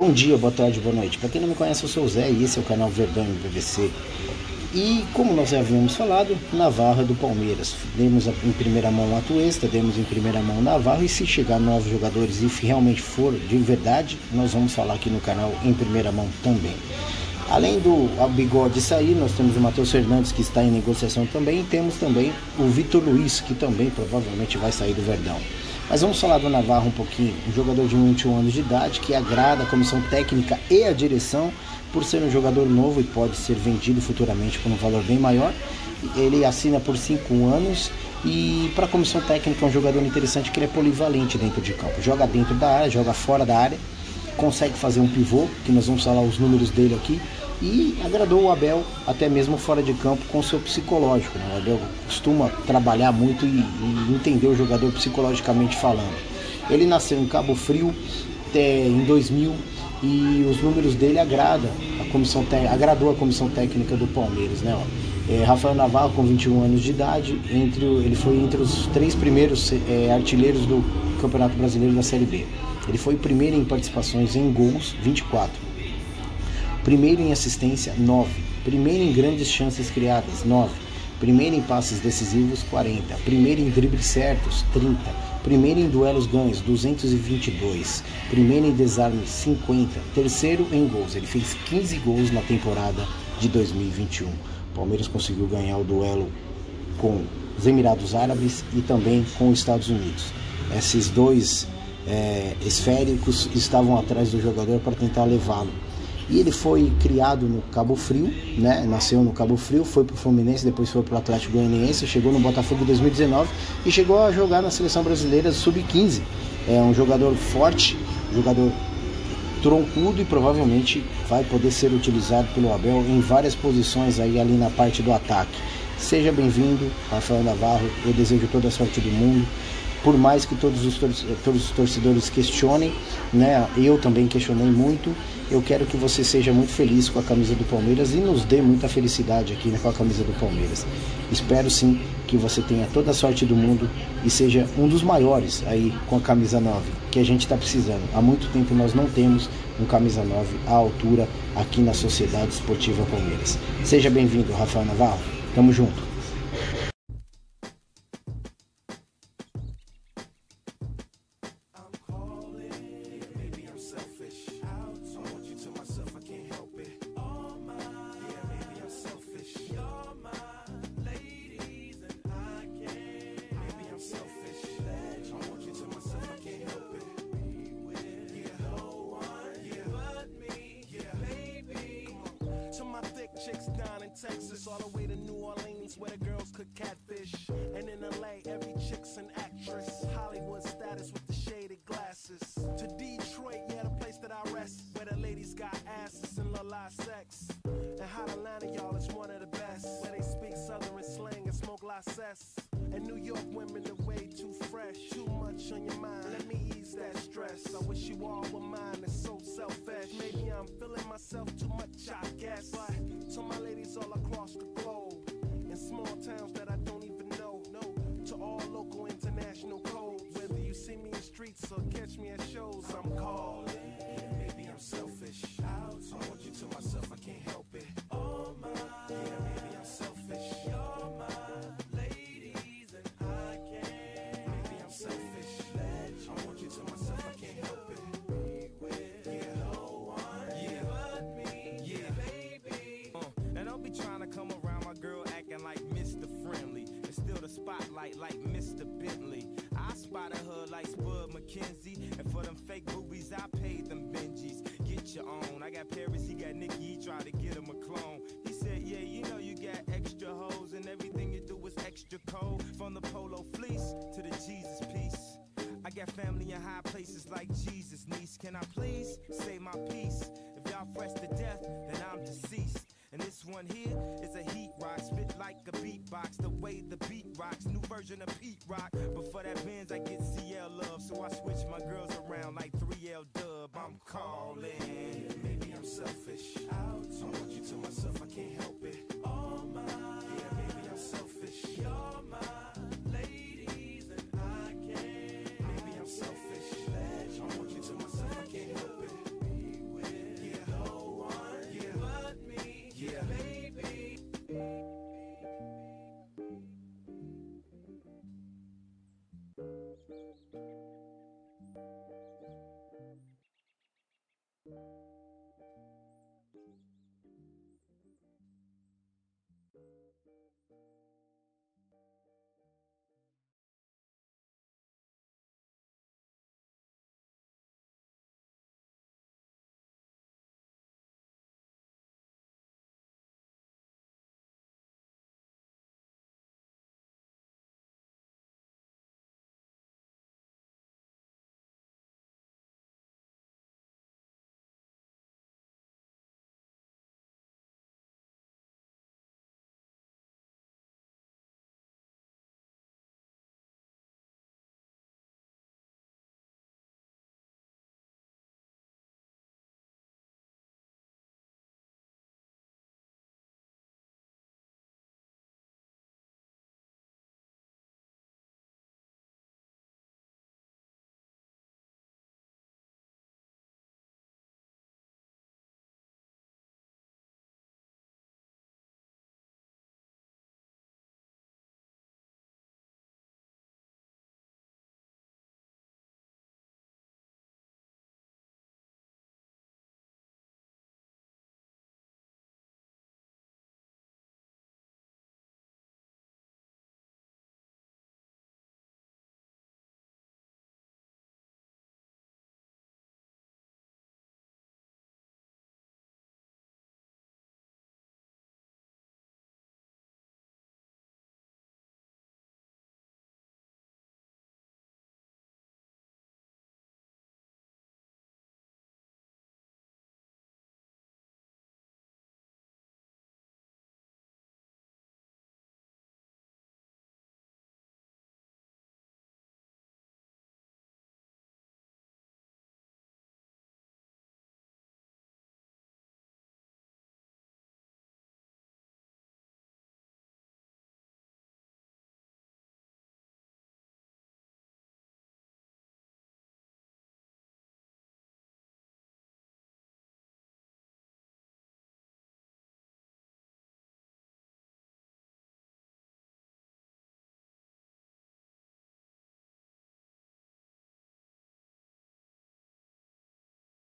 Bom dia, boa tarde, boa noite. Para quem não me conhece, eu sou o Zé e esse é o canal Verdão MVC. E como nós já havíamos falado, Navarro é do Palmeiras. Demos em primeira mão a Atuesta, demos em primeira mão Navarro, e se chegar novos jogadores e realmente for de verdade, nós vamos falar aqui no canal em primeira mão também. Além do Bigode sair, nós temos o Matheus Fernandes, que está em negociação também, e temos também o Vitor Luiz, que também provavelmente vai sair do Verdão. Mas vamos falar do Navarro um pouquinho, um jogador de 21 anos de idade, que agrada a comissão técnica e a direção, por ser um jogador novo e pode ser vendido futuramente por um valor bem maior. Ele assina por 5 anos e para a comissão técnica é um jogador interessante, que ele é polivalente dentro de campo. Joga dentro da área, joga fora da área, consegue fazer um pivô, que nós vamos falar os números dele aqui, e agradou o Abel até mesmo fora de campo com o seu psicológico, né? O Abel costuma trabalhar muito e entender o jogador psicologicamente falando. Ele nasceu em Cabo Frio em 2000 e os números dele agradou a comissão técnica do Palmeiras, né? Rafael Navarro, com 21 anos de idade, ele foi entre os 3 primeiros artilheiros do Campeonato Brasileiro da Série B. Ele foi o primeiro em participações em gols, 24. Primeiro em assistência, 9. Primeiro em grandes chances criadas, 9. Primeiro em passes decisivos, 40. Primeiro em dribles certos, 30. Primeiro em duelos ganhos, 222. Primeiro em desarmes, 50. Terceiro em gols. Ele fez 15 gols na temporada de 2021. O Palmeiras conseguiu ganhar o duelo com os Emirados Árabes e também com os Estados Unidos. Esses dois esféricos estavam atrás do jogador para tentar levá-lo. E ele foi criado no Cabo Frio, né? Nasceu no Cabo Frio, foi para o Fluminense, depois foi para o Atlético Goianiense, chegou no Botafogo em 2019 e chegou a jogar na seleção brasileira sub-15. É um jogador forte, jogador troncudo e provavelmente vai poder ser utilizado pelo Abel em várias posições ali na parte do ataque. Seja bem-vindo, Rafael Navarro, eu desejo toda a sorte do mundo. Por mais que todos os torcedores questionem, né? Eu também questionei muito. Eu quero que você seja muito feliz com a camisa do Palmeiras e nos dê muita felicidade aqui, né, com a camisa do Palmeiras. Espero sim que você tenha toda a sorte do mundo e seja um dos maiores aí com a camisa 9, que a gente está precisando. Há muito tempo nós não temos um camisa 9 à altura aqui na Sociedade Esportiva Palmeiras. Seja bem-vindo, Rafael Navarro. Tamo junto. Chicks down in Texas, all the way to New Orleans, where the girls cook catfish. And in LA, every chick's an actress. Hollywood status with the shaded glasses. To Detroit, yeah, the place that I rest, where the ladies got asses and la sex. And Hot Atlanta, y'all, is one of the best, where they speak Southern slang and smoke la cess. And New York women are way too fresh. Too much on your mind, let me ease that stress. I wish you all were mine, it's so selfish. Maybe I'm feeling myself too much, I guess. But to my ladies all across the globe, in small towns that I don't even know, to all local international codes. Whether you see me in streets or catch me at shows, I'm calling. Maybe I'm selfish. I want you to myself, I can't help it. Oh my, yeah, maybe I'm selfish. You're my ladies and I can't. Maybe I'm selfish. I want you to myself, I can't help it. Yeah, no one, yeah, but me, yeah, baby. And don't be trying to come around my girl acting like Mr. Friendly and still the spotlight like Mr. Bentley. I spotted her like Spud McKenzie, and for them fake boobies I paid them Benjis. Get your own. I got Paris, he got Nikki, he tried to get him a clone. He said, yeah, you know you got extra hoes and everything you do is extra cold. From the polo fleece to the Jesus piece. I got family in high places like Jesus, niece. Can I please say my piece? If y'all fresh to death, then I'm deceased. And this one here is a heat rock, spit like a beatbox, the way the beat rocks, new version of Pete Rock. But for that Benz I get CL love, so I switch my girls around like 3L Dub. I'm calling. Maybe I'm selfish. I want you to myself, I can't help it. Oh my, yeah, maybe I'm selfish. You're my ladies and I can't. Maybe I'm selfish. I want you to myself, I can't help it. you.